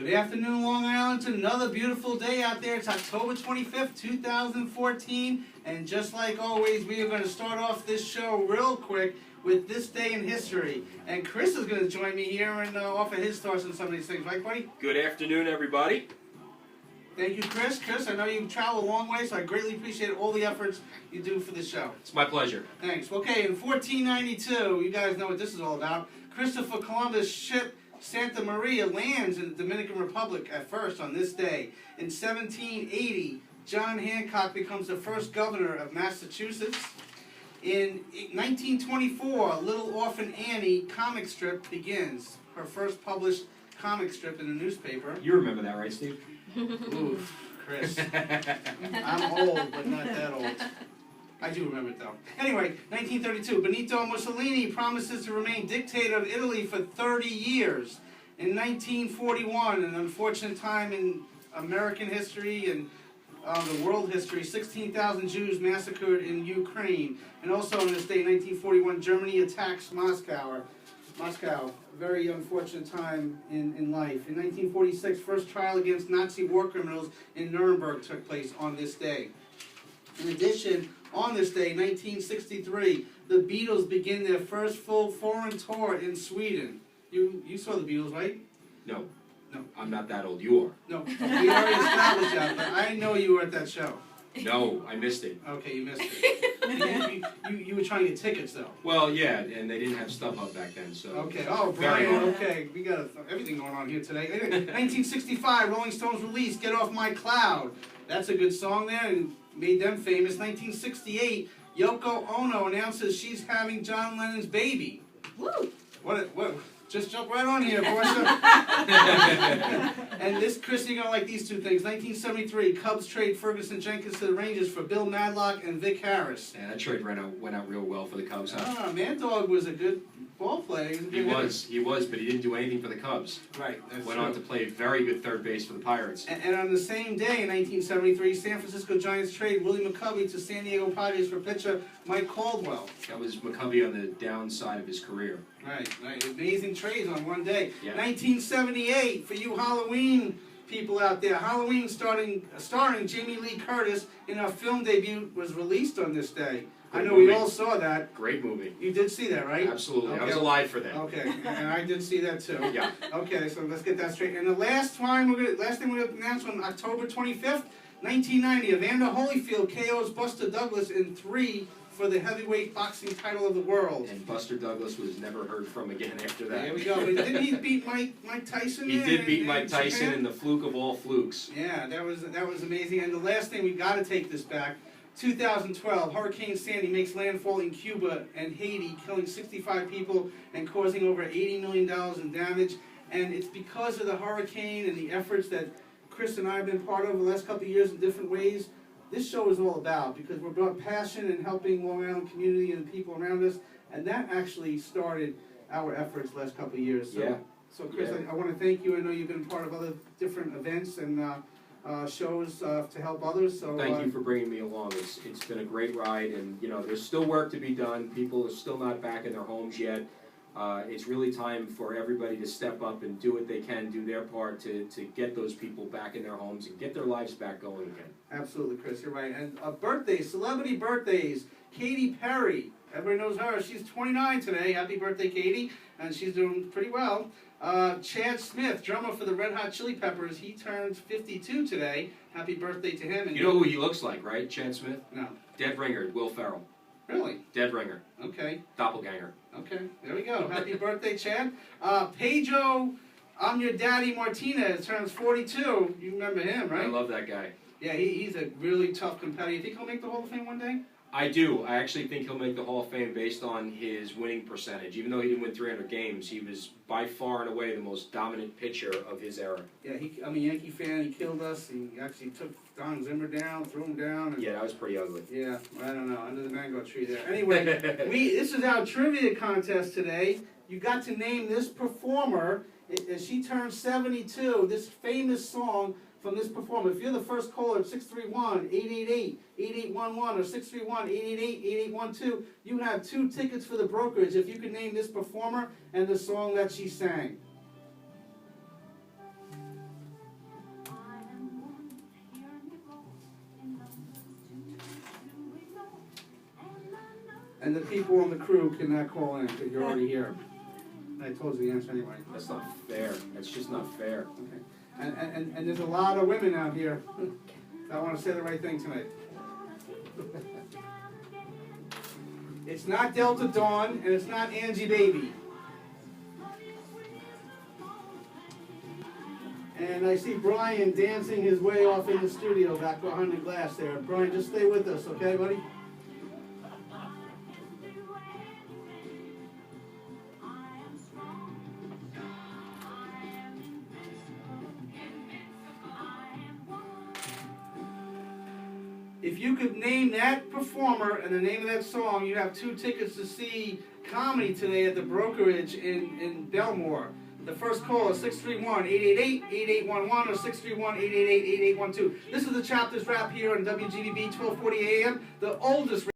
Good afternoon, Long Island. It's another beautiful day out there. It's October 25th, 2014. And just like always, we are going to start off this show real quick with this day in history. And Chris is going to join me here and offer his thoughts on some of these things. Right, buddy? Good afternoon, everybody. Thank you, Chris. Chris, I know you travel a long way, so I greatly appreciate all the efforts you do for the show. It's my pleasure. Thanks. Okay, in 1492, you guys know what this is all about. Christopher Columbus' ship Santa Maria lands in the Dominican Republic at first on this day. In 1780, John Hancock becomes the first governor of Massachusetts. In 1924, Little Orphan Annie comic strip begins. Her first published comic strip in a newspaper. You remember that, right, Steve? Oof, Chris. I'm old, but not that old. I do remember it, though. Anyway, 1932, Benito Mussolini promises to remain dictator of Italy for 30 years. In 1941, an unfortunate time in American history and the world history, 16,000 Jews massacred in Ukraine. And also on this day, 1941, Germany attacks Moscow. A very unfortunate time in life. In 1946, first trial against Nazi war criminals in Nuremberg took place on this day. In addition, on this day, 1963, the Beatles begin their first full foreign tour in Sweden. You saw the Beatles, right? No. No. I'm not that old. You are. No, we already established that, but I know you were at that show. No, I missed it. Okay, you missed it. you were trying to get tickets, though. Well, yeah, and they didn't have StubHub back then, so... Okay, oh, Brian, okay, we got everything going on here today. Anyway, 1965, Rolling Stones release Get Off My Cloud. That's a good song there, and made them famous. 1968, Yoko Ono announces she's having John Lennon's baby. Woo! What? Just jump right on here, Portia. And this, Chris, you're going to like these two things. 1973, Cubs trade Ferguson Jenkins to the Rangers for Bill Madlock and Vic Harris. Yeah, that trade went out real well for the Cubs. Huh? Mad Dog was a good ball player. He was, but he didn't do anything for the Cubs. Right, that's Went true. on to play very good third base for the Pirates. And on the same day, in 1973, San Francisco Giants trade Willie McCovey to San Diego Padres for pitcher Mike Caldwell. That was McCovey on the downside of his career. Right. Amazing trades on one day. Yeah. 1978, for you Halloween people out there, Halloween starring Jamie Lee Curtis in her film debut was released on this day. Great I know movie. we all saw that. Great movie. You did see that, right? Absolutely. Okay. I was alive for that. Okay, and I did see that too. Yeah. Okay, so let's get that straight. And the last thing we're going to announce on October 25th, 1990, Evander Holyfield KOs Buster Douglas in 3 for the heavyweight boxing title of the world. And Buster Douglas was never heard from again after that. There we go. But didn't he beat Mike Tyson? He did beat Mike Tyson in the fluke of all flukes. Yeah, that was amazing. And the last thing, we got to take this back. 2012, Hurricane Sandy makes landfall in Cuba and Haiti, killing 65 people and causing over $80 million in damage. And it's because of the hurricane and the efforts that Chris and I have been part of the last couple of years in different ways. This show is all about, because we're about passion and helping Long Island community and the people around us, and that actually started our efforts the last couple of years. So, Yeah. So Chris, Yeah. I want to thank you. I know you've been part of other different events and shows to help others. So thank you for bringing me along. It's been a great ride, and there's still work to be done. People are still not back in their homes yet. It's really time for everybody to step up and do what they can, do their part to get those people back in their homes and get their lives back going again. Absolutely, Chris, you're right. And birthdays, celebrity birthdays. Katy Perry, everybody knows her. She's 29 today. Happy birthday, Katy, and she's doing pretty well. Chad Smith, drummer for the Red Hot Chili Peppers, he turns 52 today. Happy birthday to him. And You know who he looks like, right? Chad Smith? No. Dead ringer, Will Ferrell. Really? Dead ringer. Okay. Doppelganger. Okay, there we go. Happy birthday, Chad. Pedro, I'm Your Daddy Martinez, turns 42. You remember him, right? I love that guy. Yeah, he's a really tough competitor. You think he'll make the Hall of Fame one day? I do. I actually think he'll make the Hall of Fame based on his winning percentage. Even though he didn't win 300 games, he was by far and away the most dominant pitcher of his era. Yeah, I'm a Yankee fan. He killed us. He actually took Don Zimmer down, threw him down. And Yeah, that was pretty ugly. yeah, I don't know, under the mango tree there. Anyway, this is our trivia contest today. You got to name this performer. She turned 72. This famous song from this performer. If you're the first caller at 631-888-8811 or 631-888-8812, you have 2 tickets for the brokerage if you can name this performer and the song that she sang. and the people on the crew cannot call in, because you're already here. And I told you the answer anyway. That's not fair. That's just not fair. Okay. And there's a lot of women out here that want to say the right thing tonight. It's not Delta Dawn, and it's not Angie Baby. And I see Brian dancing his way off in the studio back behind the glass there. Brian, just stay with us, okay, buddy? If you could name that performer and the name of that song, you have 2 tickets to see comedy today at the Brokerage in Belmore. The first call is 631-888-8811 or 631-888-8812. This is the Chapters Wrap here on WGBB 1240 AM, the oldest